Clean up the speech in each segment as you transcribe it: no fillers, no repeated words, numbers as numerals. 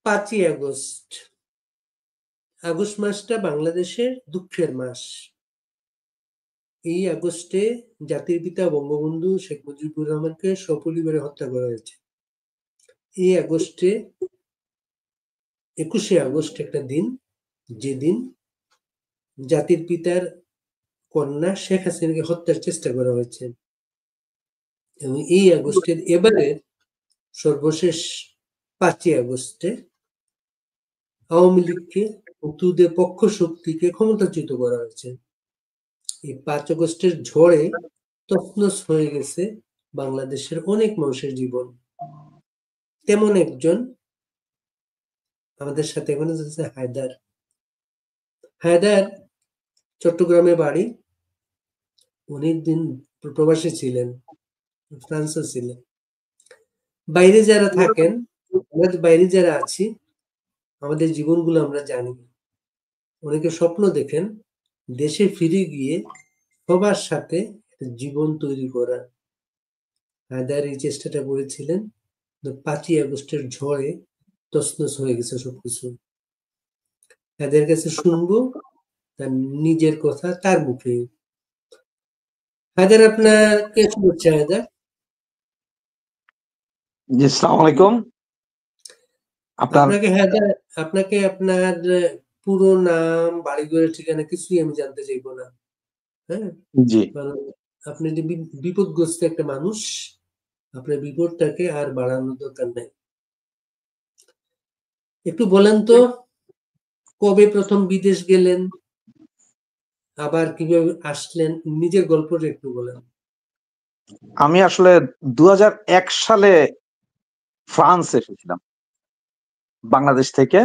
5ই August. August মাসটা বাংলাদেশের দুঃখের মাস। এই আগস্টে জাতির পিতা বঙ্গবন্ধু শেখ মুজিবুর রহমানকে সপরিবারে হত্যা করা হয়েছে। এই আগস্টে 21শে আগস্ট একটা দিন, যেদিন জাতির পিতার কন্যা শেখ হাসিনাকে হত্যার চেষ্টা করা হয়েছে। এবং এই আগস্টের এবারের সর্বশেষ 5ই আগস্টে আওয়ামী লীগকে মুক্তিযুদ্ধের পক্ষ শক্তিকে ক্ষমতাচ্যুত করা হয়েছে। এই 5 আগস্টের ঝড়ে তছনছ হয়ে গেছে বাংলাদেশের অনেক মানুষের জীবন। তেমন একজন আমাদের সাথে এখন আছে হায়দার। হায়দার চট্টগ্রামে বাড়ি, অনেকদিন প্রবাসী ছিলেন, ফ্রান্সে ছিলেন। বাইরে যারা থাকেন, আমরা বাইরে যারা আছি, আমাদের জীবনগুলো আমরা জানি। অনেকে স্বপ্ন দেখেন দেশে ফিরে গিয়ে সবার সাথে জীবন তৈরি করা। হায়দার এই চেষ্টাটা করেছিলেন, 5ই আগস্টের ঝড়ে তছনছ হয়ে গেছে সবকিছু। হায়দারের কাছে শুনবো তার নিজের কথা তার মুখে। হায়দার, আপনাকে শুভেচ্ছা। হায়দার, জি, আসসালামু আলাইকুম। হায়দার, আপনাকে আপনার পুরো নাম, বাড়িঘরের ঠিকানা কিছুই আমি জানতে চাইবো না। হ্যাঁ, জি, কারণ আপনি যে বিপদগ্রস্ত একটা মানুষ, আপনার বিপদটাকে আর বাড়ানোর দরকার নাই। একটু বলেন তো, কবে প্রথম বিদেশ গেলেন, আবার কিভাবে আসলেন, নিজের গল্পটা একটু বলেন। আমি আসলে 2001 সালে ফ্রান্স এসেছিলাম। বাংলাদেশ থেকে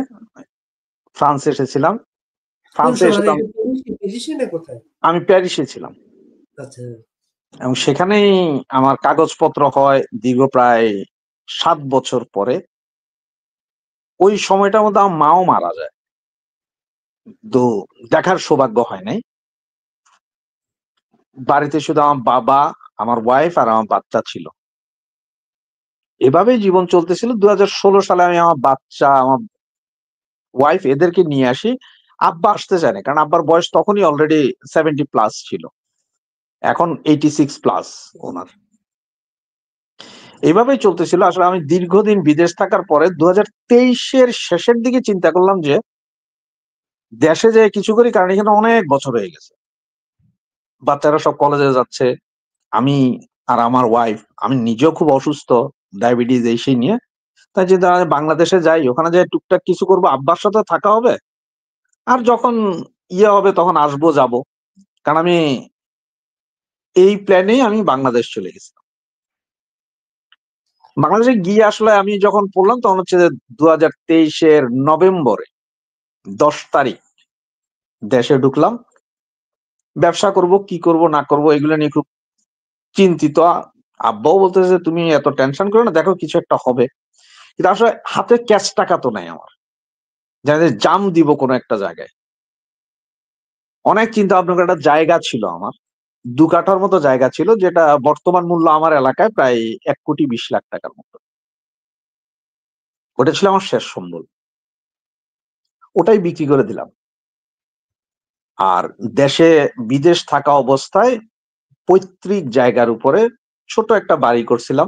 ফ্রান্স এসেছিলাম। কোন ফ্রান্সে এসে শহরে? তো প্যারিসে না কোথায়? আমি প্যারিসে ছিলাম আচ্ছা। এবং সেখানেই আমার কাগজপত্র হয় দীর্ঘ প্রায় 7 বছর পরে। ওই সময়টার মধ্যে আমার মাও মারা যায়, তো দেখার সৌভাগ্য হয় নাই। বাড়িতে শুধু আমার বাবা, আমার ওয়াইফ আর আমার বাচ্চা ছিল। এভাবেই জীবন চলতেছিল। 2016 সালে আমি আমার বাচ্চা, আমার ওয়াইফ এদেরকে নিয়ে আসি। আব্বা আসতে চায় না, কারণ আব্বার বয়স তখনই অলরেডি 70+ ছিল, এখন 86+ ওনার। এইভাবেই চলতেছিল। আসলে আমি দীর্ঘদিন বিদেশ থাকার পরে 2023-এর শেষের দিকে চিন্তা করলাম যে দেশে যে কিছু করি, কারণ এখানে অনেক বছর হয়ে গেছে, বাচ্চারা সব কলেজে যাচ্ছে, আমি আর আমার ওয়াইফ, আমি নিজেও খুব অসুস্থ, ডায়াবেটিস এই সেই নিয়ে। তাই যে বাংলাদেশে যাই, ওখানে যে টুকটাক কিছু করবো, আব্বার সাথে থাকা হবে, আর যখন ইয়ে হবে তখন আসবো যাব। কারণ আমি এই প্ল্যানেই আমি বাংলাদেশ চলে গেছিলাম। বাংলাদেশে গিয়ে আসলে আমি যখন পড়লাম তখন হচ্ছে 2023-এর নভেম্বরে 10 তারিখ দেশে ঢুকলাম। ব্যবসা করব, কি করব না করব এগুলো নিয়ে খুব চিন্তিত। আব্বাও বলতেছে যে তুমি এত টেনশন করো না, দেখো কিছু একটা হবে। কিন্তু আসলে হাতে ক্যাশ টাকা তো নাই আমার, জানি জাম দিব কোনো একটা জায়গায়। অনেক চিন্তা ভাবনা করে একটা জায়গা ছিল আমার, 2 কাঠার মতো জায়গা ছিল, যেটা বর্তমান মূল্য আমার এলাকায় প্রায় 1,20,00,000 টাকার মতো। ওটা ছিল আমার শেষ সম্বল, ওটাই বিক্রি করে দিলাম। আর দেশে বিদেশ থাকা অবস্থায় পৈতৃক জায়গার উপরে ছোট একটা বাড়ি করছিলাম,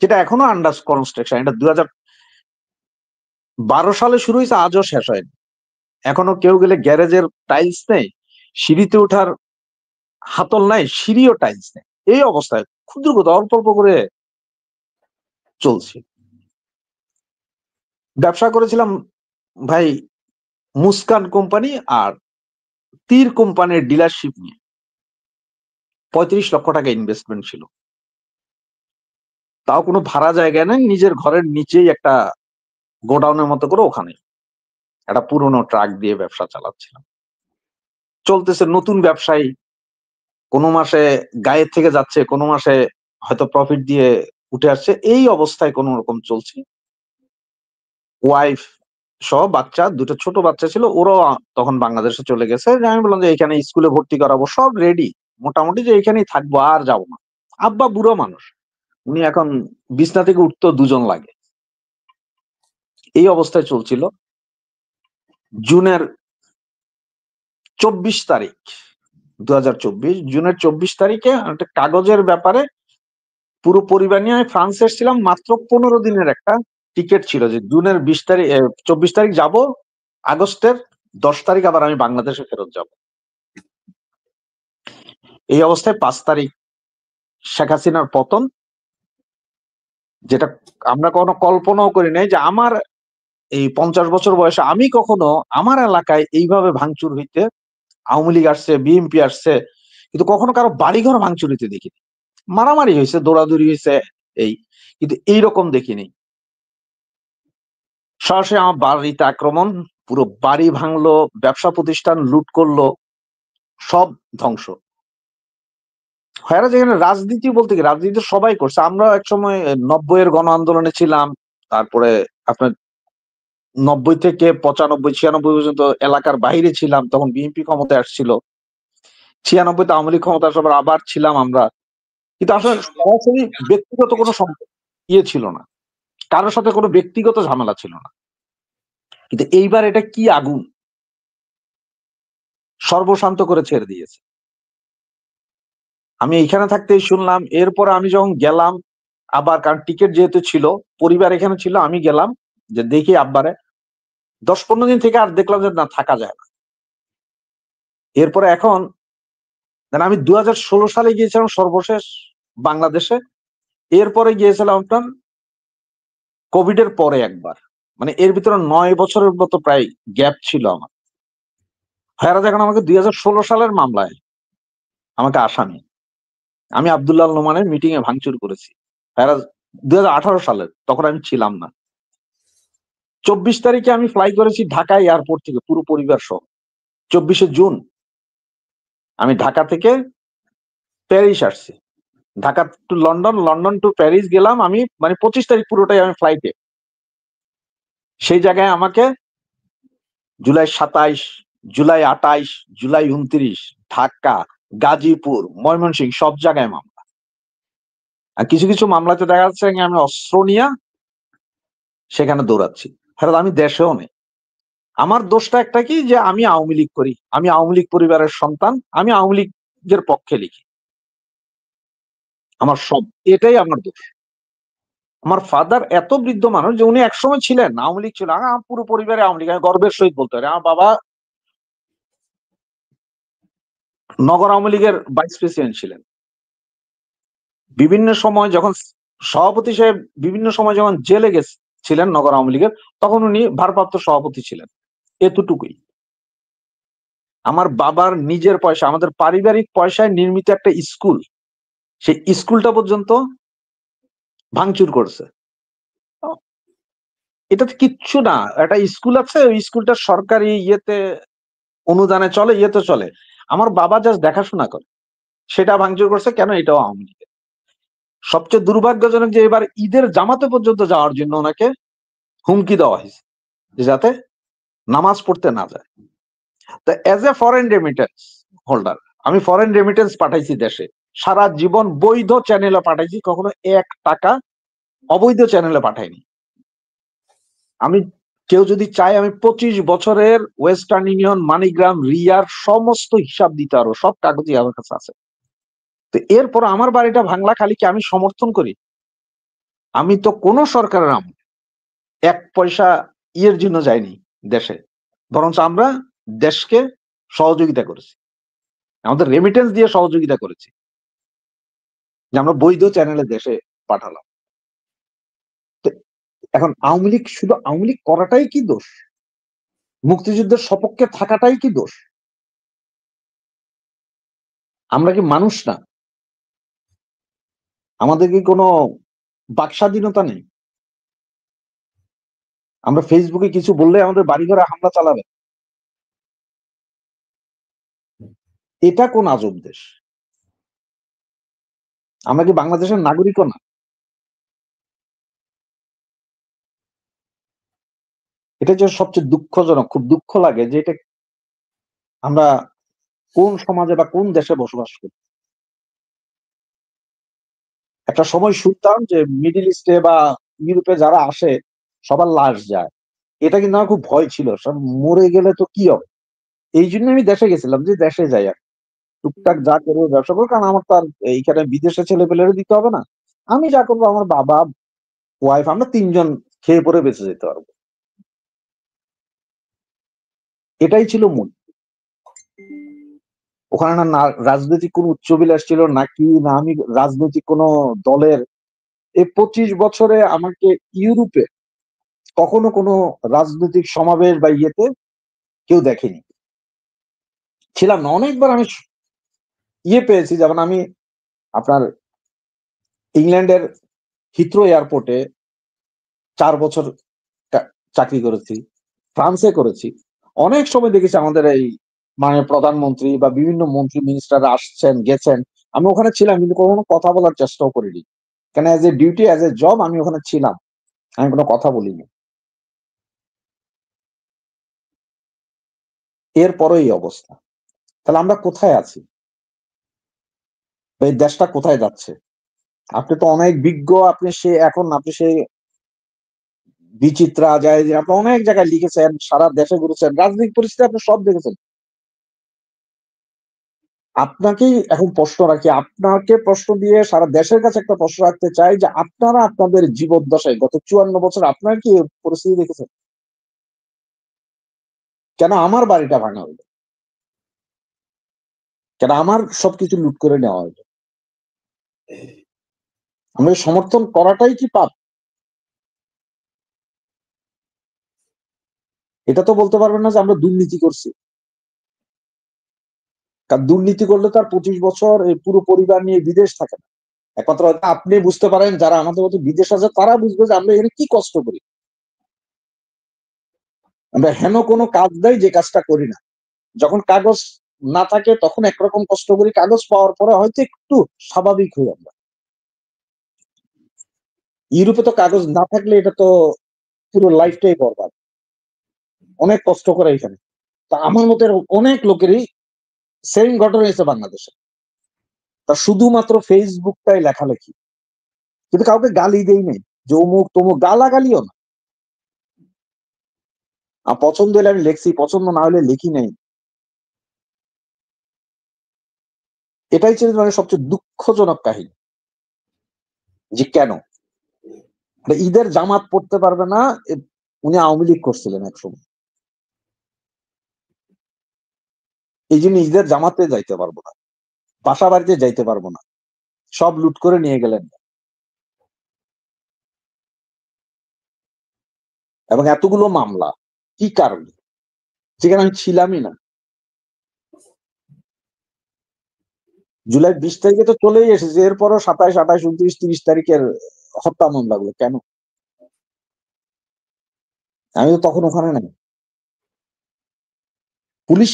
যেটা এখনো আন্ডার কনস্ট্রাকশন। এটা 2012 সালে শুরু হয়েছে, আজও শেষ হয়নি। এখনো কেউ গেলে গ্যারেজের টাইলস নেই, সিঁড়িতে ওঠার হাতল নাই, সিঁড়িও টাইলস নেই। এই অবস্থায় ক্ষুদ্র ক্ষুদ্র অল্প অল্প করে চলছে। ব্যবসা করেছিলাম ভাই মুস্কান কোম্পানি আর তীর কোম্পানির ডিলারশিপ নিয়ে। 35 লক্ষ টাকা ইনভেস্টমেন্ট ছিল, তাও কোনো ভাড়া জায়গা নেই, নিজের ঘরের নিচেই একটা গোডাউনের মতো করে ওখানে একটা পুরোনো ট্রাক দিয়ে ব্যবসা চালাচ্ছিলাম। চলতেছে নতুন ব্যবসায়ী, কোনো মাসে গায়ের থেকে যাচ্ছে, কোনো মাসে হয়তো প্রফিট দিয়ে উঠে আসছে। এই অবস্থায় কোন রকম চলছে। ওয়াইফ সহ বাচ্চা, 2টো ছোট বাচ্চা ছিল, ওরাও তখন বাংলাদেশে চলে গেছে। আমি বললাম যে এখানে স্কুলে ভর্তি করাবো, সব রেডি মোটামুটি, যে এখানেই থাকবো আর যাবো না। আব্বা বুড়ো মানুষ, উনি এখন বিছনা থেকে উঠতেও 2 জন লাগে। এই অবস্থায় চলছিল। জুনের 24 তারিখ 2024 জুনের 24 তারিখে একটা কাগজের ব্যাপারে পুরো পরিবার নিয়ে আমি ফ্রান্স এসেছিলাম। মাত্র 15 দিনের একটা টিকিট ছিল যে জুনের 20 তারিখ 24 তারিখ যাব, আগস্টের 10 তারিখ আবার আমি বাংলাদেশে ফেরত যাব। এই অবস্থায় 5 তারিখ শেখ হাসিনার পতন, যেটা আমরা কখনো কল্পনাও করি নাই যে আমার এই 50 বছর বয়সে আমি কখনো আমার এলাকায় এইভাবে ভাঙচুর হইতে, আওয়ামী লীগ আসছে, বিএনপি আসছে, কিন্তু কখনো কারো বাড়িঘর ভাঙচুর হইতে দেখিনি। মারামারি হয়েছে, দৌড়াদৌড়ি হয়েছে, এই কিন্তু এইরকম দেখিনি। সরাসরি আমার বাড়িতে আক্রমণ, পুরো বাড়ি ভাঙলো, ব্যবসা প্রতিষ্ঠান লুট করলো, সব ধ্বংস। যেখানে রাজনীতি বলতে কি, রাজনীতি সবাই করছে। আমরা এক সময় 90-এর গণ আন্দোলনে ছিলাম, তারপরে আপনার 90 থেকে 95 96 পর্যন্ত এলাকার বাইরে ছিলাম, তখন বিএনপি ক্ষমতায় আসছিল। 96-তে আওয়ামী লীগ ক্ষমতা আসার পর আবার ছিলাম আমরা, কিন্তু আসলে সরাসরি ব্যক্তিগত কোনো ইয়ে ছিল না, কারোর সাথে কোনো ব্যক্তিগত ঝামেলা ছিল না। কিন্তু এইবার এটা কি আগুন, সর্বশান্ত করে ছেড়ে দিয়েছে। আমি এইখানে থাকতেই শুনলাম। এরপরে আমি যখন গেলাম আবার, কারণ টিকিট যেহেতু ছিল, পরিবার এখানে ছিল, আমি গেলাম যে দেখি আব্বারে। 10-15 দিন থেকে আর দেখলাম যে না, থাকা যায় না। এরপরে এখন আমি 2016 সালে গিয়েছিলাম সর্বশেষ বাংলাদেশে। এরপরে গিয়েছিলাম আপনার কোভিড এর পরে একবার। মানে এর ভিতরে 9 বছরের মতো প্রায় গ্যাপ ছিল আমার। যখন আমাকে 2016 সালের মামলায় আমাকে আসামি, আমি আব্দুল্লাহ নোমানের মিটিং এ ভাঙচুর করেছি। 2018 সালের, তখন আমি ছিলাম না। 24 তারিখে আমি ফ্লাই করেছি ঢাকা এয়ারপোর্ট থেকে পুরো পরিবার সহ। 24শে জুন আমি ঢাকা থেকে প্যারিস আসছি, Dhaka to London, London to Paris গেলাম আমি। মানে 25 তারিখ পুরোটাই আমি ফ্লাইটে। সেই জায়গায় আমাকে জুলাই 27, জুলাই 28, জুলাই 29 ঢাকা, গাজীপুর, ময়মনসিংহ সব জায়গায় মামলা। আর কিছু কিছু মামলাতে দেখা যাচ্ছে আমি অস্ত্র নিয়ে সেখানে দৌড়াচ্ছি। আমি দেশেও নেই। আমার দোষটা একটা কি, যে আমি আওয়ামী লীগ করি, আমি আওয়ামী লীগ পরিবারের সন্তান, আমি আওয়ামী লীগের পক্ষে লিখি, আমার সব, এটাই আমার দোষ। আমার ফাদার এত বৃদ্ধ মানুষ যে উনি একসময় ছিলেন আওয়ামী লীগ ছিল, পুরো পরিবারে আওয়ামী লীগ, আমি গর্বের সহিত বলতে পারি। আমার বাবা নগর আওয়ামী লীগের ভাইস প্রেসিডেন্ট ছিলেন। বিভিন্ন সময় যখন সভাপতি সাহেব বিভিন্ন সময় যখন জেলে ছিলেন নগর আওয়ামী লীগের, তখন উনি ভারপ্রাপ্ত সভাপতি ছিলেন। এতটুকুই। আমার বাবার নিজের পয়সা, আমাদের পারিবারিক পয়সায় নির্মিত একটা স্কুল, সেই স্কুলটা পর্যন্ত ভাঙচুর করছে। এটা তো কিচ্ছু না, একটা স্কুল আছে, ওই স্কুলটা সরকারি ইয়েতে অনুদানে চলে, ইয়েতে চলে, আমার বাবা জাস্ট দেখাশোনা করে, সেটা ভাঙচুর করছে। কেন? এটাও আওয়ামী লীগের। সবচেয়ে দুর্ভাগ্যজনক যে এবার ঈদের জামাতে পর্যন্ত যাওয়ার জন্য ওনাকে হুমকি দেওয়া হয়েছে, যাতে নামাজ পড়তে না যায়। তো as a foreign remittance holder, আমি ফরেন রেমিটেন্স পাঠাইছি দেশে, সারা জীবন বৈধ চ্যানেলে পাঠাইছি, কখনো 1 টাকা অবৈধ চ্যানেলে পাঠাইনি। আমি, কেউ যদি চায়, আমি 25 বছরের ওয়েস্টার্ন ইউনিয়ন, মানিগ্রাম, রিয়ার সমস্ত হিসাব দিতে পারবো, সব কাগজই আমার কাছে আছে। তো এরপর আমার বাড়িটা ভাঙলা খালি কি আমি সমর্থন করি? আমি তো কোন সরকারের 1 পয়সা ইয়ের জন্য যাইনি দেশে, বরঞ্চ আমরা দেশকে সহযোগিতা করেছি, আমাদের রেমিটেন্স দিয়ে সহযোগিতা করেছি, যে আমরা বৈধ চ্যানেলে দেশে পাঠালাম। তো এখন আওয়ামী লীগ, শুধু আওয়ামী লীগ করাটাই কি দোষ? মুক্তিযুদ্ধের সপক্ষে থাকাটাই কি দোষ? আমরা কি মানুষ না? আমাদের কি কোনো বাক স্বাধীনতা নেই? আমরা ফেসবুকে কিছু বললে আমাদের বাড়িঘরে হামলা চালাবে? এটা কোন আজব দেশ? আমরা কি বাংলাদেশের নাগরিকও না? এটা যে সবচেয়ে দুঃখজনক, খুব দুঃখ লাগে যে এটা আমরা কোন সমাজে বা কোন দেশে বসবাস করি। একটা সময় শুনতাম যে মিডল ইস্টে বা ইউরোপে যারা আসে সবার লাশ যায়, এটা কিন্তু আমার খুব ভয় ছিল, সব মরে গেলে তো কি হবে। এই জন্য আমি দেশে গেছিলাম, যে দেশে যাই আর টুকটাক যা করবো ব্যবসা করবো, কারণ আমার তো আর এইখানে বিদেশে ছেলে পেলেরও দিতে হবে না। আমি যা করবো, আমার বাবা, ওয়াইফ, আমরা তিনজন খেয়ে পরে বেঁচে যেতে পারবো। এটাই ছিল মূল। ওখানে না রাজনৈতিক কোন উচ্চবিলাস ছিল নাকি, না আমি রাজনৈতিক কোন দলের। এই 25 বছরে আমাকে ইউরোপে কখনো কোনো রাজনৈতিক সমাবেশ বা ইয়েতে কেউ দেখেনি, ছিলাম না। অনেকবার আমি ইয়ে পেয়েছি, যেমন আমি আপনার ইংল্যান্ডের হিথ্রো এয়ারপোর্টে 4 বছর চাকরি করেছি, ফ্রান্সে করেছি। অনেক সময় দেখেছি আমাদের এই মাননীয় প্রধানমন্ত্রী বা বিভিন্ন মন্ত্রী মিনিস্টার আসছেন গেছেন, আমি ওখানে ছিলাম কিন্তু কখনো কথা বলার চেষ্টাও করিনি, কেন as a duty, as a job আমি ওখানে ছিলাম, আমি কোনো কথা বলিনি। এরপরও এই অবস্থা, তাহলে আমরা কোথায় আছি, এই দেশটা কোথায় যাচ্ছে? আপনি তো অনেক বিজ্ঞ, আপনি সে এখন আপনি সেই বিচিত্রা যায় যে আপনি অনেক জায়গায় লিখেছেন, সারা দেশে ঘুরেছেন, রাজনৈতিক পরিস্থিতি আপনি সব দেখেছেন। আপনাকেই এখন প্রশ্ন রাখি, আপনাকে প্রশ্ন দিয়ে সারা দেশের কাছে একটা প্রশ্ন রাখতে চাই, যে আপনারা আপনাদের জীবদ্দশায় গত 54 বছর আপনারা কি এই পরিস্থিতি দেখেছেন? কেন আমার বাড়িটা ভাঙা হইলো? কেন আমার সবকিছু লুট করে নেওয়া হইলো? আমরা সমর্থন করাটাই কি পাপ? এটা তো বলতে পারবেন না যে আমরা দুর্নীতি করছি, কারণ দুর্নীতি করলে তার 25 বছর এই পুরো পরিবার নিয়ে বিদেশ থাকে না। একমাত্র হয়তো আপনি বুঝতে পারেন, যারা আমাদের মতো বিদেশ আছে তারা বুঝবে যে আমরা এখানে কি কষ্ট করি। আমরা হেন কোনো কাজ দেয় যে কাজটা করি না। যখন কাগজ না থাকে তখন একরকম কষ্ট করি, কাগজ পাওয়ার পরে হয়তো একটু স্বাভাবিক হই আমরা। ইউরোপে তো কাগজ না থাকলে এটা তো পুরো লাইফটাই বরবাদ, অনেক কষ্ট করে এখানে। তা আমার মতো অনেক লোকেরই সেম ঘটনা হয়েছে বাংলাদেশে, তা শুধুমাত্র ফেসবুকটাই লেখালেখি, কিন্তু কাউকে গালি দেই নাই যে অমুক তমুক, গালাগালিও না। আর পছন্দ হলে আমি লেখছি, পছন্দ না হলে লিখি নাই। এটাই ছিল মানে সবচেয়ে দুঃখজনক কাহিনী, যে কেন ঈদের জামাত পড়তে পারবে না। উনি আওয়ামী লীগ করছিলেন একসময়, এই জন্য ঈদের জামাতে যাইতে পারবো না, বাসা বাড়িতে যাইতে পারবো না, সব লুট করে নিয়ে গেলেন। এবং এতগুলো মামলা কি কারণে, যেখানে আমি ছিলামই না। জুলাই 20 তারিখে তো চলেই এসেছে, এরপরও 27, 28, 29, 30 তারিখের হত্যা মামলাগুলো কেন? আমি তো তখন ওখানে নাই। পুলিশ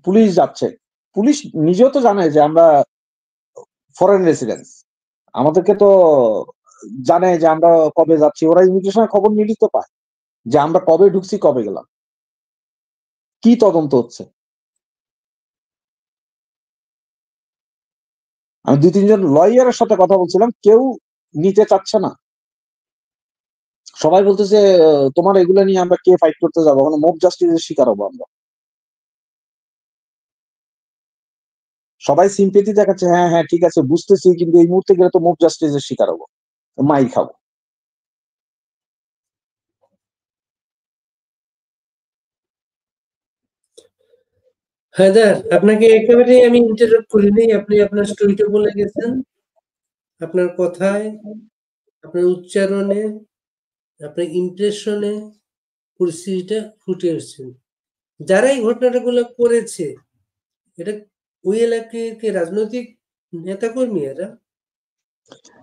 পুলিশ যাচ্ছে, পুলিশ নিজেও তো জানে যে আমরা ফরেন রেসিডেন্স, আমাদেরকে তো জানে যে আমরা কবে যাচ্ছি, ওরা ইমিগ্রেশনের খবর নিলেই তো পায় যে আমরা কবে ঢুকছি কবে গেলাম। কি তদন্ত হচ্ছে? আমি 2-3 জন লয়ারের সাথে কথা বলছিলাম, কেউ নিতে চাচ্ছে না। সবাই বলতেছে তোমার এগুলা নিয়ে আমরা কে ফাইট করতে যাবো, মানে মব জাস্টিসের শিকার হবো আমরা। সবাই সিম্পেথি দেখাচ্ছে, হ্যাঁ হ্যাঁ ঠিক আছে বুঝতেছি, কিন্তু এই মুহূর্তে গেলে তো মব জাস্টিসের শিকার হবো, মাইর খাবো। হায়দার, আপনাকে একেবারে আমি ইন্টারাপ্ট করিনি, আপনি আপনার স্টোরিটা বলে গেছেন। আপনার কথায়, আপনার উচ্চারণে, আপনার ইমপ্রেশনে পরিস্থিতিটা ফুটে উঠছে। যারা এই ঘটনাগুলো করেছে, এটা ওই এলাকার কি রাজনৈতিক নেতাকর্মী এরা?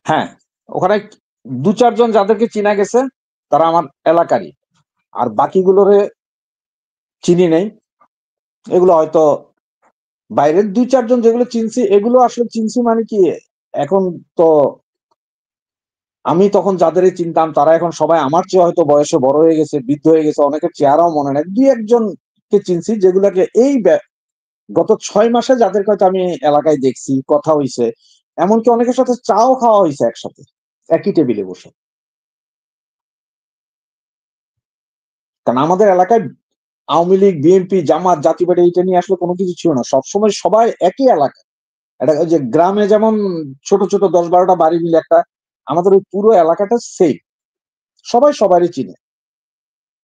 হ্যাঁ, ওখানে 2-4 জন যাদেরকে চিনা গেছে তারা আমার এলাকারই, আর বাকিগুলোরে চিনি নেই। এগুলো হয়তো বাইরের 2-4 জন যেগুলো চিনছি, এগুলো আসলে চিনছি মানে কি, এখন তো আমি তখন যাদের চিনতাম তারা এখন সবাই আমার চেয়ে হয়তো বয়সে বড় হয়ে গেছে, বৃদ্ধ হয়ে গেছে, অনেকের চেহারাও মনে নেই। 2-1 জনকে চিনছি, যেগুলাকে এই গত 6 মাসে যাদেরকে হয়তো আমি এলাকায় দেখছি, কথা হইছে, এমনকি অনেকের সাথে চাও খাওয়া হয়েছে একসাথে, একই টেবিলে বসে। কারণ আমাদের এলাকায় আওয়ামী লীগ, বিএনপি, জামাত, জাতীয় পার্টি এটা নিয়ে আসলে কোনো কিছু ছিল না। সবসময় সবাই একই এলাকা। এটা ওই যে গ্রামে যেমন ছোট ছোট 10-12টা বাড়ি মিলে একটা, আমাদের ওই পুরো এলাকাটা সেম, সবাই সবারই চিনে,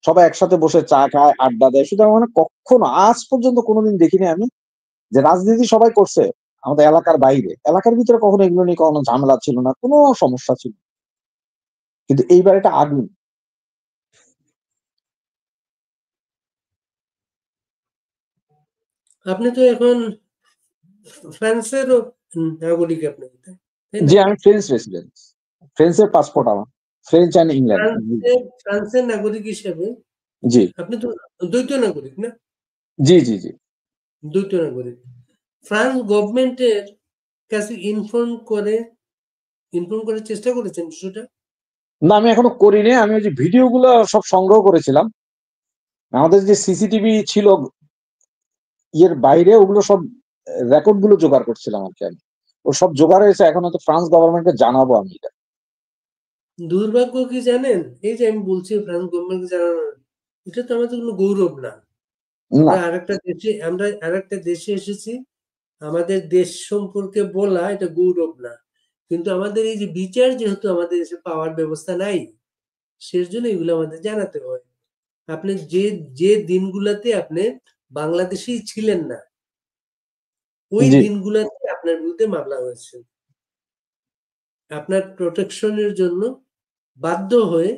সবাই একসাথে বসে চা খায়, আড্ডা দেয়। সুতরাং মানে কখনো আজ পর্যন্ত কোনোদিন দেখিনি আমি যে রাজনীতি সবাই করছে আমাদের এলাকার বাইরে। এলাকার ভিতরে কখনো এগুলো নিয়ে কোনো ঝামেলা ছিল না, কোনো সমস্যা ছিল না। কিন্তু এইবার এটা আগুন। আপনি তো এখন ফ্রান্সেরও নাগরিক, আপনি তাই না? যে আমি ফ্রেঞ্চ রেসিডেন্ট, ফ্রেঞ্চের পাসপোর্ট আমার, ফ্রেঞ্চ অ্যান্ড ইংল্যান্ড। ফ্রান্সের নাগরিক হিসেবে জি আপনি তো দ্বৈত নাগরিক না? জি জি জি। দ্বৈত নাগরিক। ফ্রান্স গভর্নমেন্টের কাছে ইনফর্ম করার চেষ্টা করেছেন বিষয়টা? না, আমি এখনো করিনি। আমি ওই যে ভিডিও গুলো সব সংগ্রহ করেছিলাম, আমাদের যে সিসিটিভি ছিল ইয়ের বাইরে, ওগুলো সব রেকর্ড গুলো জোগাড় করছিলাম আর কি। আমি ও সব জোগাড় হয়েছে, এখন হয়তো ফ্রান্স গভর্নমেন্টকে জানাবো আমি এটা। দুর্ভাগ্য কি জানেন, এই যে আমি বলছি ফ্রান্স গভর্নমেন্টকে জানানো, এটা তো আমাদের কোনো গৌরব না। না আমরা আরেকটা দেশে এসেছি, আমাদের দেশ সম্পর্কে বলা এটা গৌরব না। কিন্তু আমাদের এই যে বিচার যেহেতু আমাদের দেশে পাওয়ার ব্যবস্থা নাই, সেজন্য এগুলো আমাদের জানাতে হয়। আপনি যে যে দিনগুলোতে আপনি বাংলাদেশেই ছিলেন না, ওই জি দিনগুলোতে আপনার বিরুদ্ধে মামলা হয়েছে। আপনার প্রোটেকশনের জন্য বাধ্য হয়ে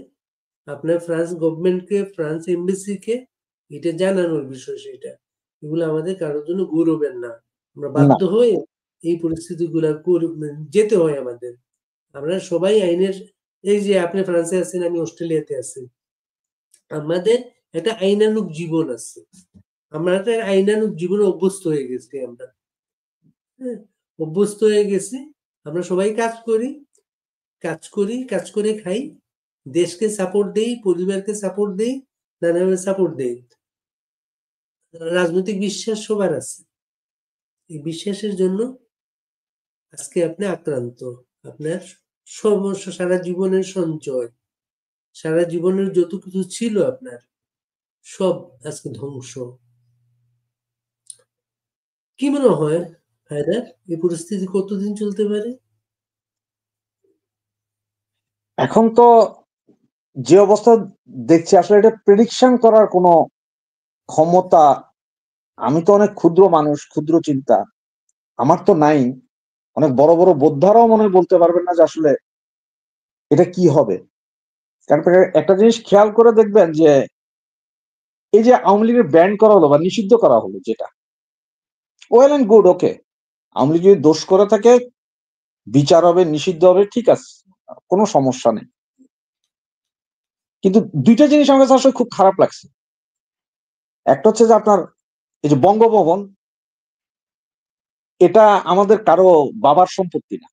আপনার ফ্রান্স গভর্নমেন্টকে, ফ্রান্স এমবেসিকে এটা জানানোর বিষয় সেটা। এগুলো আমাদের কারোর জন্য গৌরবের না। আমরা না বাধ্য হয়ে এই পরিস্থিতিগুলো যেতে হয় আমাদের। আমরা সবাই আইনের, এই যে আপনি ফ্রান্সে আছেন, আমি অস্ট্রেলিয়াতে আছি, আমাদের একটা আইনানুগ জীবন আছে। আমরা একটা আইনানুগ জীবনে অভ্যস্ত হয়ে গেছি আমরা। হ্যাঁ, অভ্যস্ত হয়ে গেছি। আমরা সবাই কাজ করে খাই, দেশকে সাপোর্ট দেই, পরিবারকে সাপোর্ট দেই, নানাভাবে সাপোর্ট দেই। রাজনৈতিক বিশ্বাস সবার আছে। এই বিশ্বাসের জন্য আজকে আপনি আক্রান্ত। আপনার সমস্যা, সারা জীবনের সঞ্চয়, সারা জীবনের যত কিছু ছিল আপনার, সব আজকে ধ্বংস। কি মনে হয় হায়দার, এই পরিস্থিতি কতদিন চলতে পারে? এখন তো যে অবস্থা দেখছি, আসলে এটা প্রেডিকশন করার কোনো ক্ষমতা, আমি তো অনেক ক্ষুদ্র মানুষ, ক্ষুদ্র চিন্তা আমার তো নাই। অনেক বড় বড় বোদ্ধারাও মনে হয় বলতে পারবেন না যে আসলে এটা কি হবে। কারণ একটা জিনিস খেয়াল করে দেখবেন যে এই যে আওয়ামী লীগের ব্যান করা হলো বা নিষিদ্ধ করা হলো, যেটা ওয়েল এন্ড গুড, ওকে। আওয়ামী লীগ যদি দোষ করে থাকে বিচার হবে, নিষিদ্ধ হবে, ঠিক আছে, কোনো সমস্যা নেই। কিন্তু দুইটা জিনিস আমার কাছে আসলে খুব খারাপ লাগছে। একটা হচ্ছে যে আপনার এই যে বঙ্গভবন, এটা আমাদের কারো বাবার সম্পত্তি না,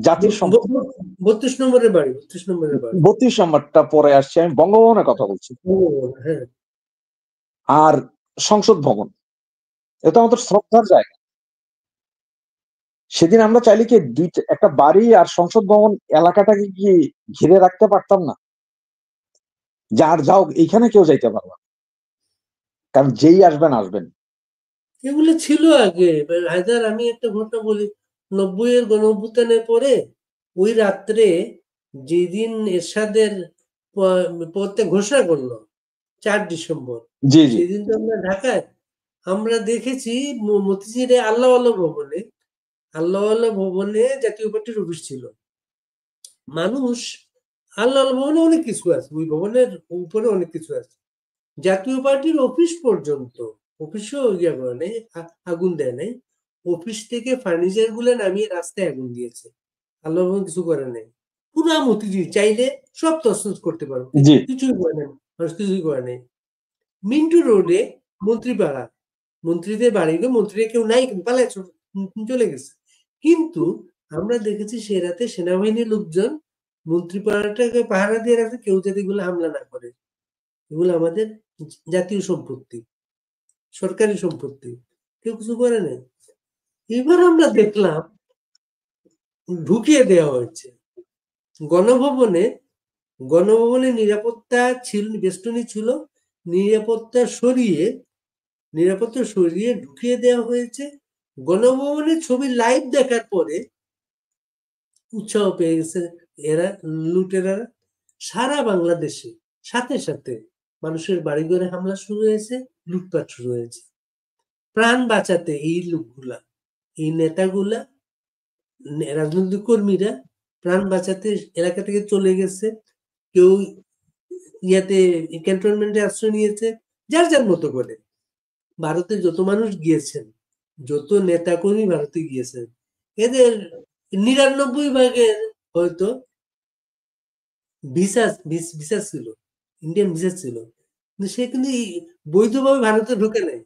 জাতির সম্পত্তি। 32 নম্বরের বাড়ি। 32 নম্বরটা পরে আসছে, আমি বঙ্গভবনের কথা বলছি। হ্যাঁ, আর সংসদ ভবন, এটা আমাদের শ্রদ্ধার জায়গা। সেদিন আমরা চাইলে কি একটা বাড়ি আর সংসদ ভবন এলাকাটাকে কি ঘিরে রাখতে পারতাম না? যার যাও, এইখানে কেউ যাইতে পারবে না, কারণ যেই আসবেন আসবেন। এগুলো ছিল আগে। হায়দার, আমি একটা ঘটনা বলি। 90-এর গণঅভ্যুত্থানের পরে ওই রাত্রে, যেদিন এরশাদের পদত্যাগ ঘোষণা করলো 4 ডিসেম্বর, জি জি সেদিন তো আমরা ঢাকায়, আমরা দেখেছি মতিঝিলে আল্লাহ ভবনে জাতীয় পার্টির অফিস ছিল। মানুষ, আল্লাহ ভবনে অনেক কিছু আছে, ওই ভবনের উপরে অনেক কিছু আছে, জাতীয় পার্টির অফিস পর্যন্ত, অফিসেও ইয়া করে নাই, আগুন দেয় নাই। অফিস থেকে ফার্নিচার গুলো নামিয়ে রাস্তায় আগুন দিয়েছে। আল্লাহ কিছু করে নাই। পুরা মতিঝিল চাইলে সব তছনছ করতে পারবো, জি কিছুই করে নাই, মানুষ কিছুই করে নাই। মিন্টু রোডে মন্ত্রীপাড়া, মন্ত্রীদের বাড়ি, মন্ত্রীরা কেউ নাই, পালায় চলে গেছে। কিন্তু আমরা দেখেছি সে রাতে সেনাবাহিনীর লোকজন মন্ত্রীপাড়াটাকে পাহারা দিয়ে রাখছে, কেউ যাতে এগুলো হামলা না করে। এগুলো আমাদের জাতীয় সম্পত্তি, সরকারি সম্পত্তি, কেউ কিছু করে নাই। এবার আমরা দেখলাম ঢুকিয়ে দেওয়া হয়েছে গণভবনে। গণভবনে নিরাপত্তা ছিল, বেষ্টনী ছিল, নিরাপত্তা সরিয়ে ঢুকিয়ে দেওয়া হয়েছে। গণভবনের ছবি লাইভ দেখার পরে উৎসাহ পেয়ে গেছে এরা, লুটেরা। সারা বাংলাদেশে সাথে সাথে মানুষের বাড়িঘরে হামলা শুরু হয়েছে, লুটপাট শুরু হয়েছে। প্রাণ বাঁচাতে এই লোকগুলা, এই নেতাগুলা, রাজনৈতিক কর্মীরা প্রাণ বাঁচাতে এলাকা থেকে চলে গেছে। কেউ ইয়াতে ক্যান্টনমেন্টে আশ্রয় নিয়েছে, যার যার মতো করে। ভারতে যত মানুষ গিয়েছেন, যত নেতাকর্মী ভারতে গিয়েছেন, এদের ৯৯% হয়তো ভিসা ছিল, ইন্ডিয়ান ভিসা ছিল, কিন্তু সে কিন্তু বৈধভাবে ভারতে ঢুকে নাই,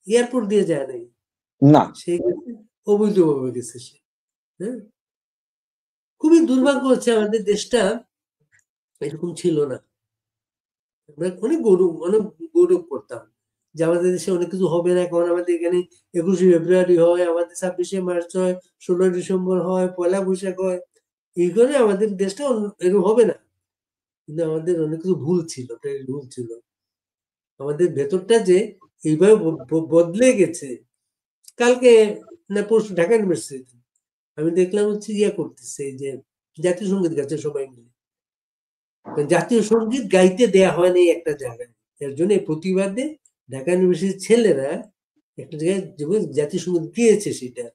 এয়ারপোর্ট দিয়ে যায় নাই, না সে অবৈধভাবে গেছে সে। হ্যাঁ, খুবই দুর্ভাগ্য হচ্ছে আমাদের দেশটা এরকম ছিল না। আমরা অনেক গৌরব করতাম যে আমাদের দেশে অনেক কিছু হবে না। কারণ আমাদের এখানে ২১শে ফেব্রুয়ারি হয়, আমাদের ২৬শে মার্চ হয়, ১৬ই ডিসেম্বর হয়, পয়লা বৈশাখ হয়। এই করে আমাদের দেশটা এরকম হবে না, কিন্তু আমাদের অনেক কিছু ভুল ছিল, ভুল ছিল। আমাদের ভেতরটা যে এইভাবে বদলে গেছে। কালকে না পরশু ঢাকা ইউনিভার্সিটি আমি দেখলাম হচ্ছে করতেছে, যে জাতীয় সঙ্গীত গাচ্ছে সবাই মিলে। জাতীয় সঙ্গীত গাইতে দেয়া হয় নাই একটা জায়গায়, এর জন্য প্রতিবাদে ঢাকা ইউনিভার্সিটির ছেলেরা একটা জায়গায় জাতীয় সঙ্গীত গেয়েছে। সেটা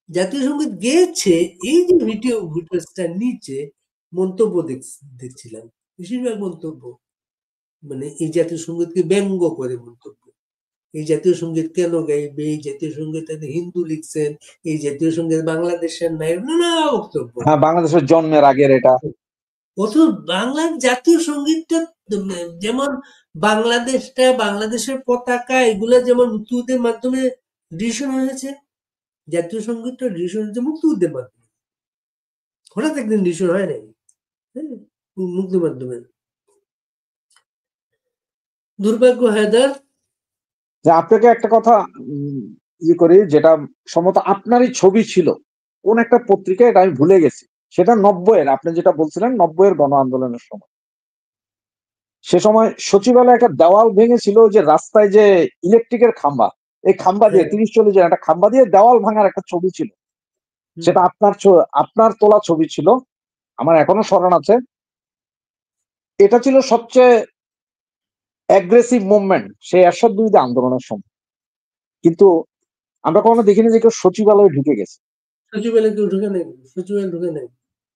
জাতীয় সঙ্গীত গেয়েছে, এই যে ভিডিওটা নিচে মন্তব্য দেখছিলাম, বেশিরভাগ মন্তব্য মানে এই জাতীয় সঙ্গীতকে ব্যঙ্গ করে মন্তব্য। এই জাতীয় সঙ্গীত কেন গাইবে, এই জাতীয় সঙ্গীত হিন্দু লিখছেন, এই জাতীয় সঙ্গীত বাংলাদেশের নাই, নানা বক্তব্য। হ্যাঁ, বাংলাদেশের জন্মের আগের এটা। অথচ বাংলার জাতীয় সঙ্গীতটা যেমন বাংলাদেশের পতাকা এগুলা যেমন মুক্তিযুদ্ধের মাধ্যমে ডিসিশন হয়েছে, জাতীয় সঙ্গীতটা ডিসিশন হয়েছে মুক্তিযুদ্ধের মাধ্যমে, হঠাৎ একদিন ডিসিশন হয় নাই। হ্যাঁ, মুক্তির মাধ্যমে। দুর্ভাগ্য হায়দার। যে আপনাকে একটা কথা করি, যেটা সম্ভবত আপনারই ছবি ছিল কোন একটা পত্রিকায়, এটা আমি ভুলে গেছি। সেটা ৯০-এর, আপনি যেটা বলছিলেন ৯০-এর গণ আন্দোলনের সময়। সে সময় সচিবালয়ে একটা দেওয়াল ভেঙেছিল, যে রাস্তায় যে ইলেকট্রিকের খাম্বা, এই খাম্বা দিয়ে ৩০-৪০ জন একটা খাম্বা দিয়ে দেওয়াল ভাঙার একটা ছবি ছিল। সেটা আপনার তোলা ছবি ছিল, আমার এখনো স্মরণ আছে। এটা ছিল সবচেয়ে অ্যাগ্রেসিভ মুভমেন্ট সেই এরশাদ বিরোধী আন্দোলনের সময়। কিন্তু আমরা কখনো দেখিনি যে কেউ সচিবালয়ে ঢুকে গেছে। সচিবালয়ে কেউ ঢুকে নেই, সচিবালয়ে ঢুকে নেই।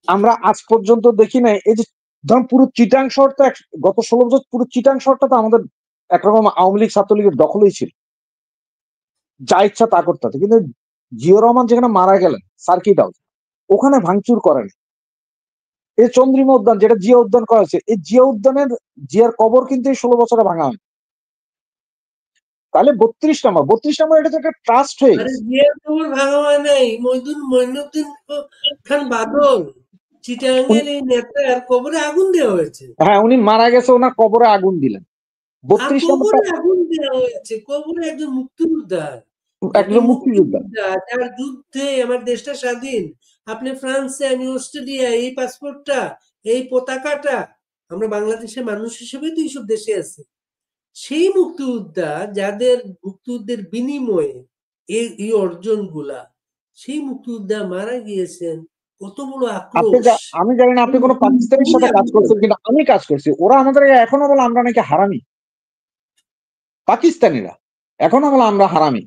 আমরা আজ পর্যন্ত দেখি নাই। এই যে ধরুন পুরো চিটাং শহরটা, গত ১৬ বছর পুরো চিটাং শহরটা তো আমাদের একরকম আওয়ামী লীগ ছাত্রলীগের দখলেই ছিল, যা ইচ্ছা তা করতে হতো। কিন্তু জিয়াউর রহমান যেখানে মারা গেলেন সার্কিট হাউস, ওখানে ভাঙচুর করেন। এই চন্দ্রিমা উদ্যান, যেটা জিয়া উদ্যান করা হয়েছে, এই জিয়া উদ্যানের জিয়ার কবর কিন্তু এই ১৬ বছরে ভাঙা হয়। তাহলে ৩২ নম্বর এটা তো একটা ট্রাস্ট হয়ে গেছে। জিয়ার কবর ভাঙা হয় নাই, মইনুদ্দিন খান বাদল চিটাঙ্গের এই নেতার কবরে আগুন দেওয়া হয়েছে। হ্যাঁ, উনি মারা গেছে, ওনার কবরে আগুন দিলেন। ৩২ নম্বরটা কবরে আগুন দেওয়া হয়েছে, কবরে একজন মুক্তিযোদ্ধা, একজন একজন মুক্তিযোদ্ধা। যার যুদ্ধে আমার দেশটা স্বাধীন। আপনি ফ্রান্সে, আমি অস্ট্রেলিয়া, এই পাসপোর্টটা, এই পতাকাটা, আমরা বাংলাদেশের মানুষ হিসেবে তো এইসব দেশে আছি। সেই মুক্তিযোদ্ধা, যাদের মুক্তিযুদ্ধের বিনিময়ে এই অর্জনগুলা, সেই মুক্তিযোদ্ধা মারা গিয়েছেন। কত বড় আক্রোশ। আমি জানি না আপনি কোনো পাকিস্তানের সাথে কাজ করছেন কিনা, আমি কাজ করছি। ওরা আমাদের এখনো বলে আমরা নাকি হারামি। পাকিস্তানিরা এখনো বলে আমরা হারামি।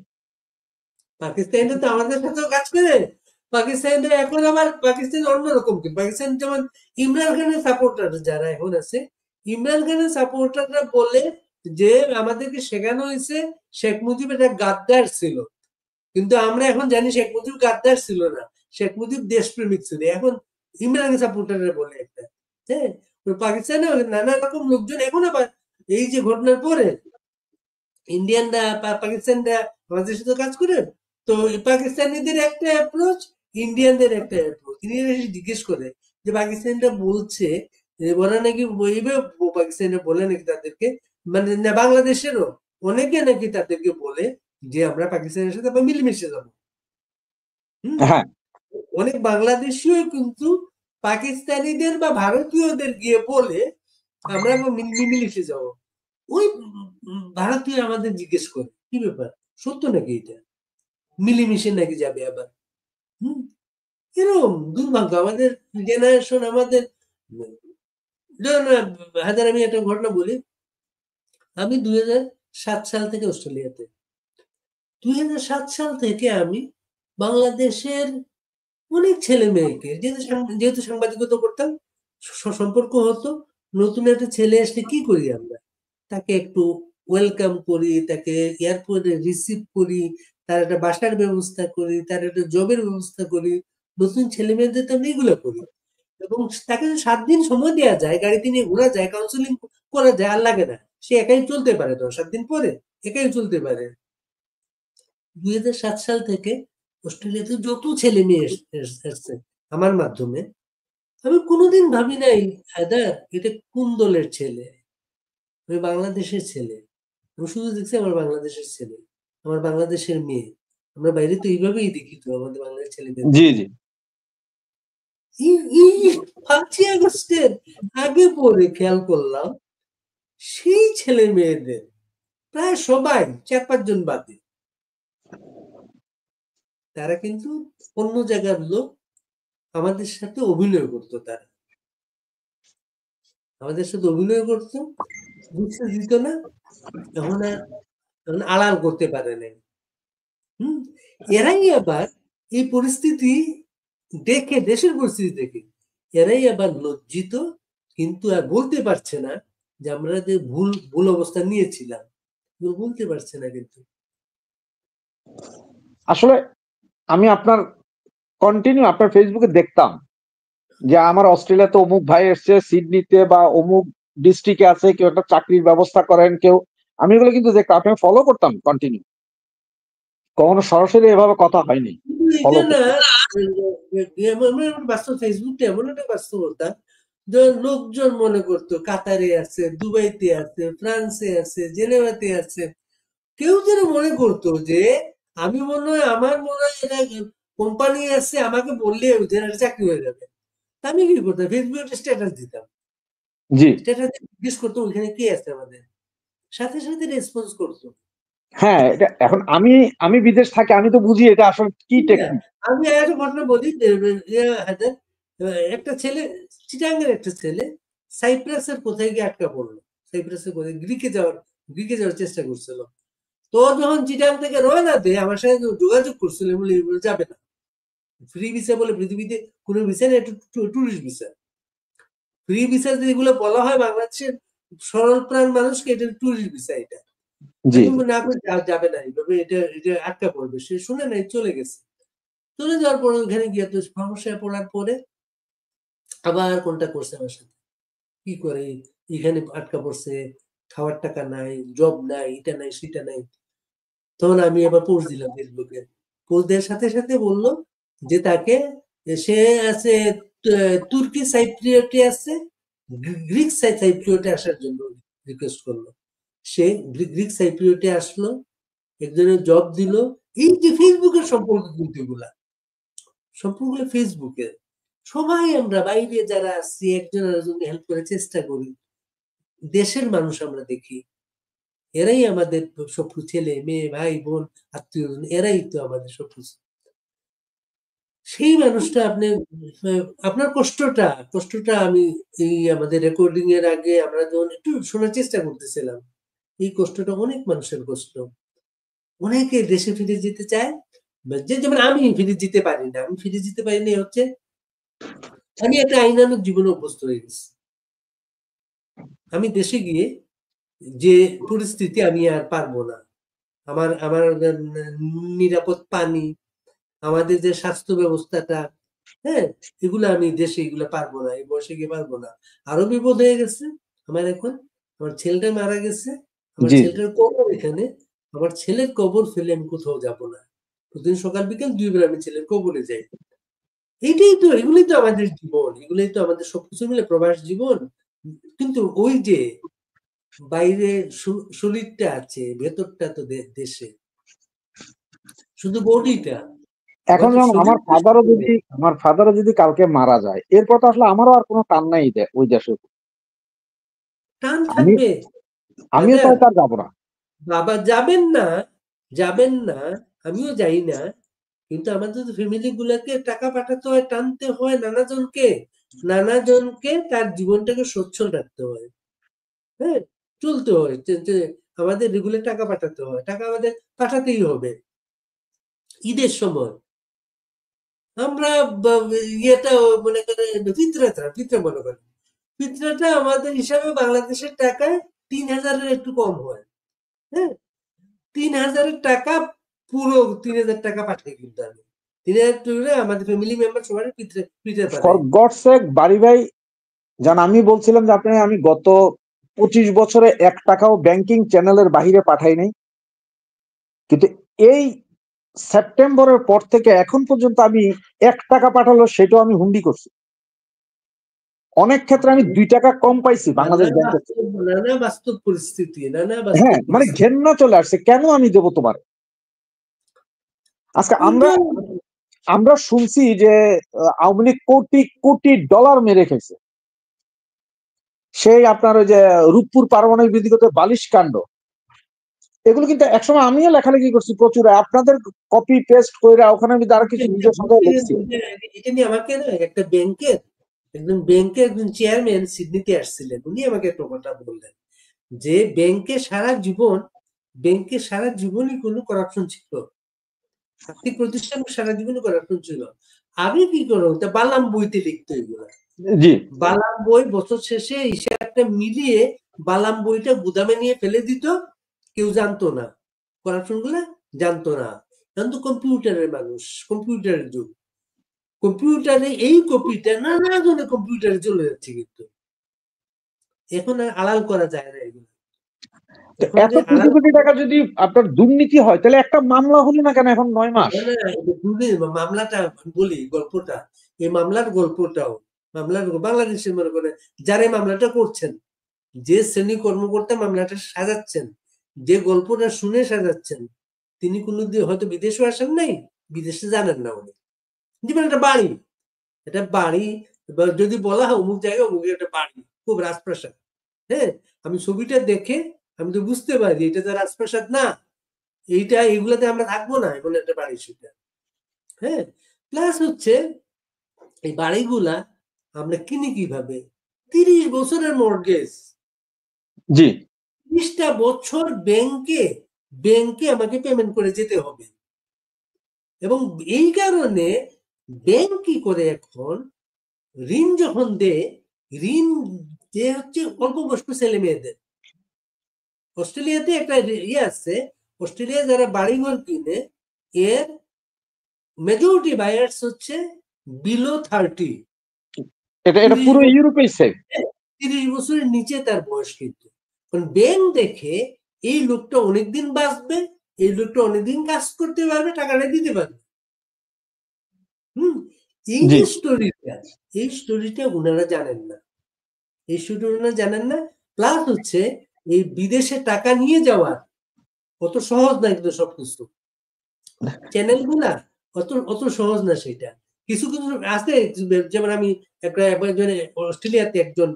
পাকিস্তানিরা তো আমাদের সাথেও কাজ করে। পাকিস্তানিরা এখন আবার পাকিস্তান অন্যরকম। পাকিস্তান যেমন ইমরান খানের সাপোর্টার যারা এখন আছে, ইমরান খানের সাপোর্টাররা বলে যে আমাদেরকে শেখানো হয়েছে শেখ মুজিব একটা গাদ্দার ছিল, কিন্তু আমরা এখন জানি শেখ মুজিব গাদ্দার ছিল না, শেখ মুজিব দেশপ্রেমিক ছিল। এখন ইমরান সাপোর্টাররা বলে একটা। হ্যাঁ, পাকিস্তানে নানা রকম লোকজন এখন আবার এই যে ঘটনার পরে ইন্ডিয়ানরা পাকিস্তানরা আমাদের সাথে কাজ করে। তো পাকিস্তানিদের একটা অ্যাপ্রোচ, ইন্ডিয়ানদের একটা অ্যাপ্রোচ। ইন্ডিয়ানরা জিজ্ঞেস করে যে পাকিস্তানিরা বলছে ওরা নাকি পাকিস্তানিরা বলে নাকি তাদেরকে, মানে না বাংলাদেশেরও অনেকে নাকি তাদেরকে বলে যে আমরা পাকিস্তানের সাথে মিলেমিশে যাবো। হ্যাঁ, অনেক বাংলাদেশিও কিন্তু পাকিস্তানিদের বা ভারতীয়দের গিয়ে বলে আমরা মিলেমিশে যাব, ওই ভারতীয় আমাদের জিজ্ঞেস করে কি ব্যাপার, সত্য নাকি এটা, মিলেমিশে নাকি যাবে আবার। এরকম দুর্ভাগ্য আমাদের জেনারেশন। আমাদের হাজার, আমি একটা ঘটনা বলি। আমি 2007 সাল থেকে অস্ট্রেলিয়াতে, 2007 সাল থেকে আমি বাংলাদেশের অনেক ছেলে মেয়েকে, যেহেতু সাংবাদিকতা করতাম, সম্পর্ক হতো। নতুন একটা ছেলে আসলে কি করি আমরা, তাকে একটু ওয়েলকাম করি, তাকে এয়ারপোর্টে রিসিভ করি, তার একটা বাসার ব্যবস্থা করি, তার একটা জবের ব্যবস্থা করি। নতুন ছেলে মেয়েদের তো আমরা এগুলো করি। এবং তাকে 7 দিন সময় দেওয়া যায়, গাড়িতে নিয়ে ঘোরা যায়, কাউন্সিলিং করা যায়, আর লাগে না, সে একাই চলতে পারে। তো 7 দিন পরে একাই চলতে পারে। 2007 সাল থেকে অস্ট্রেলিয়াতে যত ছেলে মেয়ে এসছে আমার মাধ্যমে, আমি কোনোদিন ভাবি নাই হায়দার এটা কোন দলের ছেলে, আমি বাংলাদেশের ছেলে। আমি শুধু দেখছি আমার বাংলাদেশের ছেলে, আমার বাংলাদেশের মেয়ে। আমরা বাইরে তো এইভাবেই দেখি তো আমাদের বাংলাদেশের ছেলে মেয়ে। জি জি। 5ই আগস্টের আগে পরে খেয়াল করলাম সেই ছেলে মেয়েদের প্রায় সবাই, 4-5 জন বাদে, তারা কিন্তু অন্য জায়গার লোক, আমাদের সাথে অভিনয় করতো। তারা আমাদের সাথে অভিনয় করতো, বুঝতে দিত না, এখন আড়াল করতে পারে নাই। এরাই আবার এই পরিস্থিতি দেখে, দেশের পরিস্থিতি দেখে এরাই আবার লজ্জিত, কিন্তু আর বলতে পারছে না যে আমরা যে ভুল অবস্থা নিয়েছিলাম, বলতে পারছে না। কিন্তু আসলে আমি আপনার কন্টিনিউ আপনার ফেসবুকে দেখতাম যে আমার অস্ট্রেলিয়াতে অমুক ভাই এসছে, সিডনিতে বা অমুক ডিস্ট্রিক্টে আছে, কেউ একটা চাকরির ব্যবস্থা করেন কেউ, আমি এগুলো কিন্তু দেখতাম, আপনি ফলো করতাম কন্টিনিউ, কখনো সরাসরি এভাবে কথা হয়নি, ফলো এটা না, করতাম। বাস্তব ফেসবুকটা এমন একটা বাস্তবতা যে লোকজন মনে করতো কাতারে আছে, দুবাইতে আছে, ফ্রান্সে আছে, জেনেভাতে আছে, কেউ যেন মনে করতো যে আমি মনে হয়, আমার মনে হয় এটা কোম্পানি আছে, আমাকে বললে ওদের চাকরি হয়ে যাবে। আমি কি করতাম, ফেসবুকে স্ট্যাটাস দিতাম, জি স্ট্যাটাস জিজ্ঞেস করতো ওইখানে কে আছে আমাদের, সাথে সাথে রেসপন্স করতো। হ্যাঁ, এটা এখন আমি আমি বিদেশ থাকি, আমি তো বুঝি এটা আসলে কি টেকনিক। আমি একটা ঘটনা বলি, হায়দার, একটা ছেলে, চিটাঙ্গের একটা ছেলে সাইপ্রাসের কোথায় গিয়ে আটকা পড়লো, সাইপ্রাসের কোথায় গ্রিকে যাওয়ার চেষ্টা করছিল। তো যখন চিটাং থেকে রওনা দেয়, আমার সাথে যোগাযোগ করছিল, বলে যাবে না, ফ্রি ভিসা বলে পৃথিবীতে কোনো ভিসা নেই, টুরিস্ট ভিসা। ফ্রি ভিসা যেগুলো বলা হয় বাংলাদেশের সরল প্রাণ মানুষকে, এটা টুরিস্ট ভিসা। এটা জি আমি না করে যাবে না, এইভাবে এটা এটা আটকা পড়বে। সে শুনে নাই, চলে গেছে। চলে যাওয়ার পরে ওখানে গিয়ে তো সমস্যায় পড়ার পরে আবার কন্ট্যাক্ট করছে আমার সাথে, কি করে এখানে আটকা পড়ছে, খাওয়ার টাকা নাই, জব নাই, এটা নাই সেটা নাই। তখন আমি এবার পোস্ট দিলাম ফেসবুকে, পোস্ট দেওয়ার সাথে সাথে বললো যে তাকে, সে আছে তুর্কি সাইপ্রিয়টে আছে, গ্রিক সাইপ্রিয়টে আসার জন্য রিকোয়েস্ট করলো। সে গ্রিক সাইপ্রিয়টে আসলো, একজনের জব দিল। এই যে ফেসবুকের সম্পর্ক, কিন্তু এগুলা সম্পর্কগুলো ফেসবুকে, সবাই আমরা বাইরে যারা আছি একজন আরেকজনকে হেল্প করার চেষ্টা করি। দেশের মানুষ আমরা দেখি, এরাই আমাদের শত্রু, ছেলে মেয়ে ভাই বোন আত্মীয়, এরাই তো আমাদের শত্রু। সেই মানুষটা আপনি, আপনার কষ্টটা আমি এই আমাদের রেকর্ডিং এর আগে আমরা যখন একটু শোনার চেষ্টা করতেছিলাম, এই কষ্টটা অনেক মানুষের কষ্ট। অনেকে দেশে ফিরে যেতে চায়, যেমন আমি ফিরে যেতে পারি না। আমি ফিরে যেতে পারি না হচ্ছে, আমি একটা আইনানুগ জীবনে অভ্যস্ত হয়ে গেছি। আমি দেশে গিয়ে যে পরিস্থিতি, আমি আর পারবো না। আমার আমার নিরাপদ পানি, আমাদের যে স্বাস্থ্য ব্যবস্থাটা, হ্যাঁ, এগুলো আমি দেশে এগুলো পারবো না, এই বয়সে গিয়ে পারবো না। আরো বিপদ হয়ে গেছে আমার এখন, আমার ছেলেটা মারা গেছে, আমার জি ছেলেটার কবর এখানে, আমার ছেলের কবর ফেলে আমি কোথাও যাব না। প্রতিদিন সকাল বিকেল 2 বেলা আমি ছেলের কবরে যাই। এগুলোই তো আমাদের জীবন, এগুলোই তো আমাদের সবকিছু মিলে প্রবাস জীবন। কিন্তু ওই যে বাইরে শরীরটা আছে, ভেতরটা তো দেশে, শুধু বডিটা, এখন যেমন আমার ফাদারও যদি কালকে মারা যায়, এরপর তো আসলে আমারও আর কোনো টান নাই ওই দেশে। টান থাকবে, আমিও তো তার যাবো না। বাবা যাবেন না, আমিও যাই না, কিন্তু আমাদের ফ্যামিলি গুলাকে টাকা পাঠাতে হয়, টানতে হয় নানাজনকে তার জীবনটাকে সচ্ছল রাখতে হয়, হ্যাঁ, চলতে হয়, আমাদের রেগুলার টাকা পাঠাতে হয়, টাকা আমাদের পাঠাতেই হবে। ঈদের সময় আমরা ইয়েটা মনে করেন ফিতরা মনে করেন, ফিতরাটা আমাদের হিসাবে বাংলাদেশের টাকায় ৩,০০০-এর একটু কম হয়, হ্যাঁ, ৩,০০০-এর টাকা, পুরো ৩,০০০ টাকা পাঠাই কিন্তু আমি ৩,০০০ টাকা আমাদের ফ্যামিলি মেম্বার সবাই পিঠে ফর পাঠাই। গড সেক বাড়ি ভাই, জান আমি বলছিলাম যে আপনি, আমি গত 25 বছরে 1 টাকাও ব্যাংকিং চ্যানেলের বাহিরে পাঠাই নাই, কিন্তু এই সেপ্টেম্বরের পর থেকে এখন পর্যন্ত আমি 1 টাকা পাঠালো সেটাও আমি হুন্ডি করছি। অনেক ক্ষেত্রে আমি 2 টাকা কম পাইছি বাংলাদেশ ব্যাংকের থেকে। নানা বাস্তব পরিস্থিতি, হ্যাঁ, মানে ঘেন্না চলে আসছে, কেন আমি দেবো তোমার। আজকে আমরা শুনছি যে আওয়ামী লীগ কোটি কোটি ডলার মেরে খেয়েছে, সেই আপনার ওই যে রূপপুর পারমাণবিক বিদ্যুতের বালিশ কাণ্ড, এগুলো কিন্তু একসময় আমিও লেখালেখি করছি প্রচুর, আপনাদের কপি পেস্ট করে ওখানে আমি আরো কিছু নিজের সঙ্গে লিখছি। এটা নিয়ে আমাকে না একটা একজন চেয়ারম্যান সিডনিতে আসছিলেন, উনি আমাকে একটা কথা বললেন যে ব্যাংকে সারা জীবনই কোনো করাপশন ছিল, আর্থিক প্রতিষ্ঠান সারা জীবনই করাপশন ছিল। আমি কি করো, তা বালাম বইতে লিখতো এগুলো, জি, বালাম বই বছর শেষে হিসাবটা মিলিয়ে বালাম বইটা গুদামে নিয়ে ফেলে দিত, কেউ জানতো না, করাপশন গুলা জানতো না। এখন তো কম্পিউটারের মানুষ, কম্পিউটারের যুগ, কম্পিউটারে এই কপিটা নানা জনে কম্পিউটারে চলে যাচ্ছে, কিন্তু এখন আর আড়াল করা যায় না এগুলো। এত কোটি কোটি টাকা যদি আপনার দুর্নীতি হয়, তাহলে একটা মামলা হলো না কেন এখন 9 মাস? মামলাটা বলি, গল্পটা, এই মামলার গল্পটাও, বাংলাদেশের মনে করে যারা এই মামলাটা করছেন, যে শ্রেণী কর্মকর্তা মামলাটা সাজাচ্ছেন, যে গল্পটা শুনে সাজাচ্ছেন, তিনি কোনোদিন হয়তো বিদেশে আসেন নাই, বিদেশে জানেন না উনি, যেমন একটা বাড়ি যদি বলা হয় অমুক জায়গায় অমুক একটা বাড়ি, খুব রাজপ্রাসাদ, হ্যাঁ, আমি ছবিটা দেখে আমি তো বুঝতে পারি এটা তো রাজপ্রাসাদ না, এইগুলাতে আমরা থাকবো না, এমন একটা বাড়ি সেটা, হ্যাঁ। প্লাস হচ্ছে এই বাড়িগুলা আমরা কিনি কিভাবে, 30 বছরের মর্টগেজ, জি, 30টা বছর ব্যাংকে আমাকে পেমেন্ট করে যেতে হবে, এবং এই কারণে ব্যাংক কি করে এখন ঋণ যখন ঋণ হচ্ছে অল্প বয়স্ক ছেলে মেয়েদের। অস্ট্রেলিয়াতে একটা ইয়ে আছে, অস্ট্রেলিয়া যারা বাড়িঘর কিনে, এর মেজরিটি বায়ার্স হচ্ছে বিলো 30, এটা পুরো ইউরোপেই সেম। 30 বছরের নিচে তার বয়স, কিন্তু কারণ ব্যাংক দেখে এই লোকটা অনেকদিন বাঁচবে, এই লোকটা অনেকদিন কাজ করতে পারবে, টাকাটা দিতে পারবে। এই যে স্টোরিটা ওনারা জানেন না, প্লাস হচ্ছে এই বিদেশে টাকা নিয়ে যাওয়ার অত সহজ না, কিন্তু সবকিছু চ্যানেল গুলা অত সহজ না, সেটা কিছু কিছু আছে, যেমন আমি একজন অস্ট্রেলিয়াতে একজন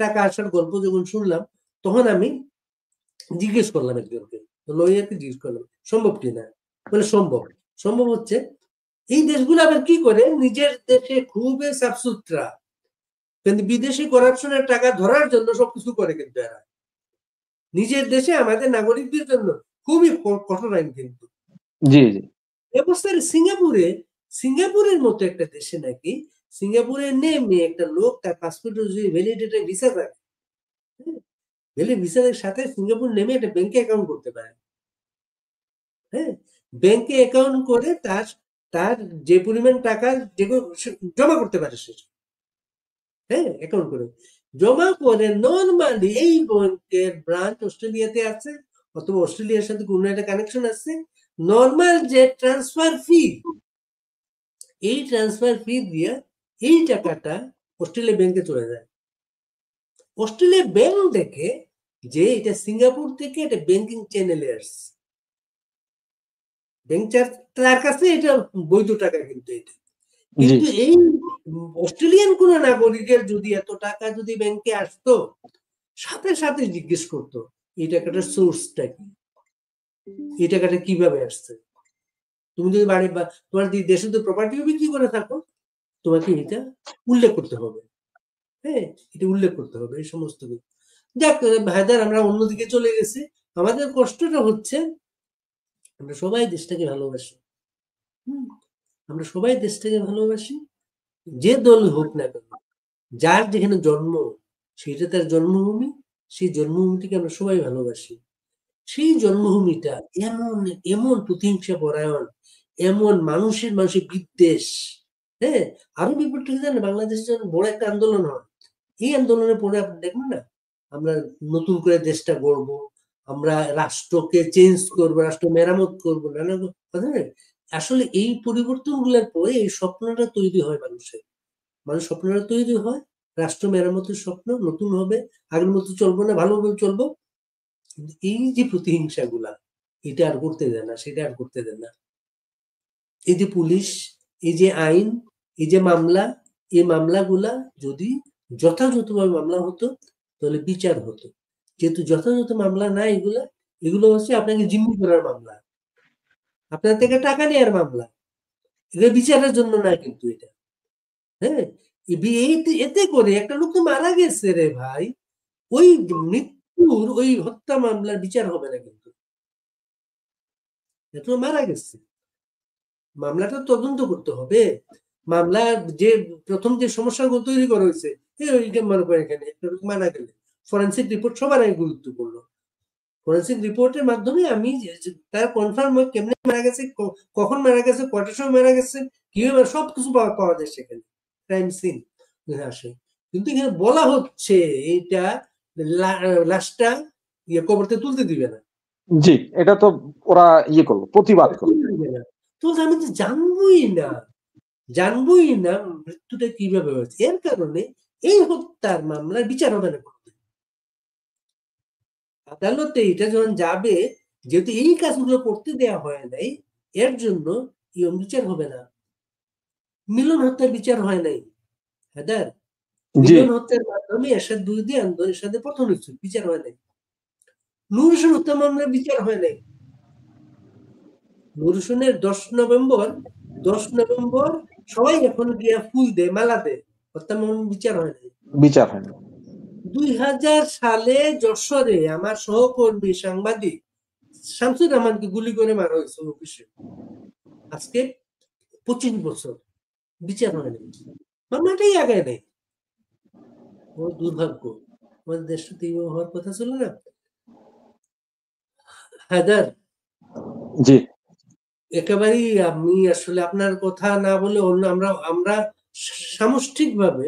টাকা আসার গল্প যখন শুনলাম, তখন আমি জিজ্ঞেস করলাম একজনকে, লয়ারকে জিজ্ঞেস করলাম সম্ভব কিনা, বলে সম্ভব হচ্ছে। এই দেশগুলো আবার কি করে, নিজের দেশে খুবই সাফসুতরা, কিন্তু বিদেশি করাপশনের টাকা ধরার জন্য সবকিছু করে, কিন্তু এরা নিজের দেশে আমাদের নাগরিকদের জন্য খুবই কঠোর আইন, কিন্তু জি জি অবস্থায় সিঙ্গাপুরের মতো একটা দেশে নাকি, সিঙ্গাপুরের নেমে একটা লোক তার পাসপোর্টে যদি ভ্যালিডেটেড ভিসা থাকে, ভিসার সাথে সিঙ্গাপুর নেমে একটা ব্যাংকে অ্যাকাউন্ট করতে পারে, হ্যাঁ, ব্যাংকে অ্যাকাউন্ট করে তার যে পরিমাণ টাকা যেগুলো জমা করতে পারে সে, হ্যাঁ, অ্যাকাউন্ট করে জমা করে নরমালি এই ব্যাংকের ব্রাঞ্চ অস্ট্রেলিয়াতে আছে, অথবা অস্ট্রেলিয়ার সাথে কোনো একটা কানেকশন আছে, নরমাল যে ট্রান্সফার ফি, এই ট্রান্সফার ফি দিয়ে এই টাকাটা অস্ট্রেলিয়া ব্যাংকে চলে যায়। অস্ট্রেলিয়া ব্যাংক দেখে যে এটা সিঙ্গাপুর থেকে একটা ব্যাংকিং চ্যানেলে আসছে, ব্যাংক তার কাছে এটা বৈধ টাকা, কিন্তু এটা কিন্তু এই অস্ট্রেলিয়ান কোন নাগরিকের যদি এত টাকা যদি ব্যাংকে আসতো, সাথে সাথে জিজ্ঞেস করতো এই টাকাটার সোর্সটা কি, এই টাকাটা কিভাবে আসছে। তুমি যদি বাড়ি বা তোমার দেশে তো প্রপার্টিও বিক্রি করে থাকো, তোমাকে এটা উল্লেখ করতে হবে। হ্যাঁ, এটা উল্লেখ করতে হবে এই সমস্ত কিছু। যাক ভাইদার, আমরা অন্যদিকে চলে গেছি। আমাদের কষ্টটা হচ্ছে আমরা সবাই দেশটাকে ভালোবাসি। আমরা সবাই দেশটাকে ভালোবাসি, যে দল হোক না কেন, যার যেখানে জন্ম সেটা তার জন্মভূমি, সেই জন্মভূমিটিকে আমরা সবাই ভালোবাসি। সেই জন্মভূমিটা এমন এমন প্রতিহিংসা পরায়ণ, এমন মানুষের বিদ্বেষ। হ্যাঁ, আরো বিপদটা কি জানেন, বাংলাদেশে যখন বড় একটা আন্দোলন হয়, এই আন্দোলনের পরে আপনি দেখবেন না, আমরা নতুন করে দেশটা গড়বো, আমরা রাষ্ট্রকে চেঞ্জ করবো, রাষ্ট্র মেরামত করবো, নানা কথা। আসলে এই পরিবর্তন গুলোর পরে এই স্বপ্নটা তৈরি হয় মানুষের, স্বপ্নটা তৈরি হয়, রাষ্ট্র মেরামতের স্বপ্ন, নতুন হবে, আগের মতো চলবো না, ভালোভাবে চলবো। এই যে প্রতিহিংসা গুলা, এটা আর করতে দেয় না, সেটা আর করতে দেয় না। এই যে পুলিশ, এই যে আইন, এই যে মামলা, এই মামলাগুলা যদি যথাযথভাবে মামলা হতো তাহলে বিচার হতো। যেহেতু যথাযথ মামলা না, এগুলো হচ্ছে আপনাকে জিম্মি করার মামলা, আপনার থেকে টাকা নেওয়ার মামলা, এগুলো বিচারের জন্য না কিন্তু এটা। হ্যাঁ, এতে করে একটা লোক তো মারা গেছে রে ভাই, ওই মৃত্যুর ওই হত্যা মামলার বিচার হবে না, কিন্তু এত মারা গেছে, মামলাটা তদন্ত করতে হবে। মামলার যে প্রথম যে সমস্যাগুলো তৈরি করা হয়েছে, মনে করে এখানে একটা লোক মারা গেলে ফরেন্সিক রিপোর্ট সবার আগে গুরুত্বপূর্ণ। ফরেন্সিক রিপোর্টের মাধ্যমে আমি তার কনফার্ম হয় কেমনে মারা গেছে, কখন মারা গেছে, কটার সময় মারা গেছে, কিভাবে, সবকিছু পাওয়া যায় সেখানে, ক্রাইম সিন আসে। কিন্তু এখানে বলা হচ্ছে এইটা লাশটা কবরতে তুলতে দিবে না। জি, এটা তো ওরা করলো, প্রতিবাদ করলো। তো আমি তো জানবোই না মৃত্যুটা কিভাবে হয়েছে। এর কারণে এই হত্যার মামলার বিচার হবে না আদালতে। এটা যখন যাবে, যেহেতু এই কাজগুলো করতে দেওয়া হয় নাই, এর জন্য বিচার হবে না। মিলন হত্যার বিচার হয় নাই হায়দার, মিলন হত্যার মাধ্যমে এরশাদ 2 দিয়ে এরশাদের প্রথম বিচার হয় নাই। নূর হোসেন হত্যা মামলার বিচার হয় নাই। নূর হোসেনের 10 নভেম্বর সবাই এখন গিয়া ফুল দেয়, মালা দেয়, হত্যা মামলার বিচার হয় নাই। 2000 সালে যশোরে আমার সহকর্মী সাংবাদিক শামসুর রহমানকে গুলি করে মারা হয়েছে অফিসে। আজকে 25 বছর বিচার হয় নাই, মামলাটাই আগায় নাই। ও দুর্ভাগ্য, আমাদের দেশটা এইভাবে হওয়ার কথা ছিল না। হায়দার, জি, একেবারেই আমি আসলে আপনার কথা না বলে অন্য আমরা সামষ্টিকভাবে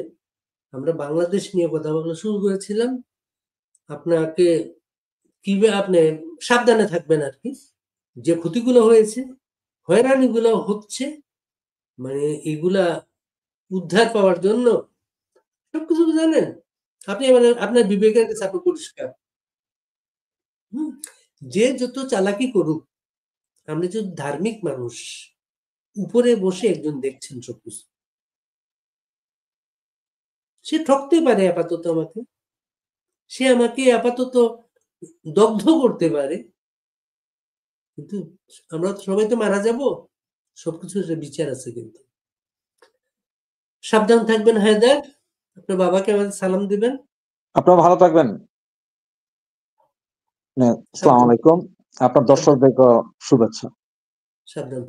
আমরা বাংলাদেশ নিয়ে কথা বলা শুরু করেছিলাম। আপনাকে কিভাবে আপনি সাবধানে থাকবেন আর কি, যে ক্ষতিগুলো হয়েছে, হয়রানিগুলো হচ্ছে, মানে এগুলা উদ্ধার পাওয়ার জন্য সবকিছু জানেন আপনি, আপনার বিবেকের কাছে আপনি পরিষ্কার। যে যত চালাকি করুক, আমরা যে ধার্মিক মানুষ, উপরে বসে একজন দেখছেন সবকিছু, সে ঠকতে পারে আপাতত আমাকে, সে আমাকে আপাতত দগ্ধ করতে পারে, কিন্তু আমরা সবাই তো মারা যাব, সবকিছুর বিচার আছে। কিন্তু সাবধান থাকবেন হায়দার, আপনার বাবাকে আমাদের সালাম দিবেন। আপনারা ভালো থাকবেন। আসসালামু আলাইকুম, আপনার দর্শকদেরকে শুভেচ্ছা। সাবধান।